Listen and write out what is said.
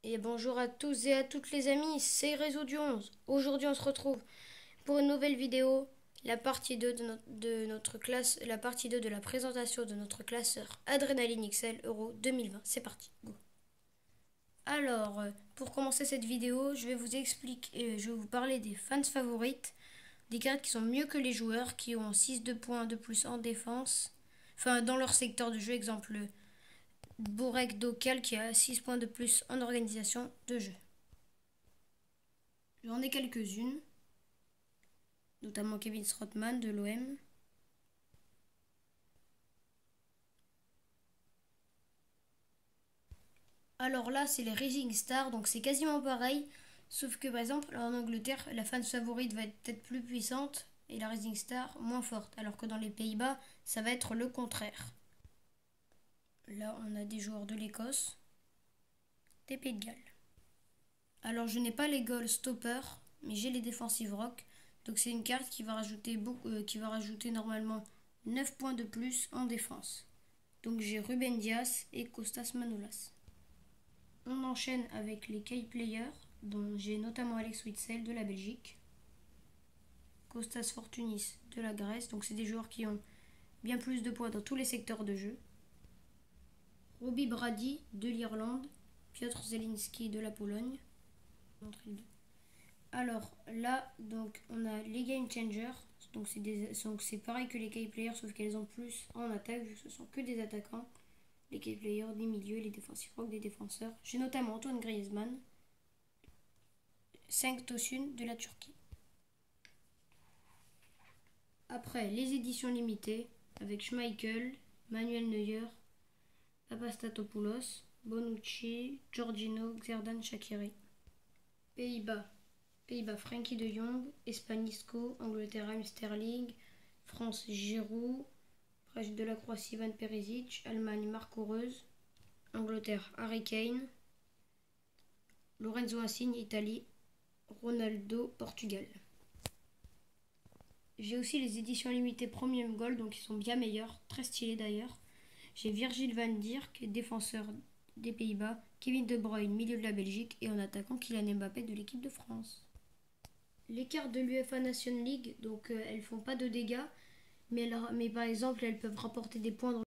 Et bonjour à tous et à toutes les amis, c'est Réseau du 11. Aujourd'hui on se retrouve pour une nouvelle vidéo, la partie 2 de notre classe, la partie 2 de la présentation de notre classeur Adrenaline XL Euro 2020. C'est parti, go. Alors, pour commencer cette vidéo, je vais vous expliquer, je vais vous parler des fans favorites, des cartes qui sont mieux que les joueurs, qui ont 6 de points de plus en défense, enfin dans leur secteur de jeu, exemple Borek Dokal qui a 6 points de plus en organisation de jeu. J'en ai quelques-unes, notamment Kevin Strootman de l'OM. Alors là, c'est les Rising Stars, donc c'est quasiment pareil, sauf que par exemple en Angleterre, la fan favorite va être peut-être plus puissante et la Rising Star moins forte, alors que dans les Pays-Bas, ça va être le contraire. Là, on a des joueurs de l'Écosse, des Pays de Galles. Alors je n'ai pas les goal stoppers, mais j'ai les defensive rock. Donc c'est une carte qui va rajouter normalement 9 points de plus en défense. Donc j'ai Ruben Dias et Kostas Manolas. On enchaîne avec les key players, dont j'ai notamment Alex Witsel de la Belgique, Kostas Fortunis de la Grèce, donc c'est des joueurs qui ont bien plus de points dans tous les secteurs de jeu. Robbie Brady de l'Irlande, Piotr Zelinski de la Pologne. Alors là, donc on a les game changers, donc c'est pareil que les key players, sauf qu'elles ont plus en attaque, vu que ce sont que des attaquants. Les key players, des milieux, les défensifs rock, des défenseurs. J'ai notamment Antoine Griezmann, 5 Tosun de la Turquie. Après, les éditions limitées, avec Schmeichel, Manuel Neuer, Papastatopoulos, Bonucci, Giorgino, Xherdan Shaqiri. Pays-Bas, Frankie de Jong, Espagne Isco, Angleterre Raheem Sterling, France Giroud, de la Croatie Ivan Perisic, Allemagne Marco Reus, Angleterre Harry Kane, Lorenzo Insigne Italie, Ronaldo Portugal. J'ai aussi les éditions limitées Premium Gold, donc ils sont bien meilleurs, très stylés d'ailleurs. J'ai Virgil van Dijk, défenseur des Pays-Bas, Kevin De Bruyne, milieu de la Belgique, et en attaquant Kylian Mbappé de l'équipe de France. Les cartes de l'UEFA Nation League, donc elles font pas de dégâts, mais par exemple elles peuvent rapporter des points dans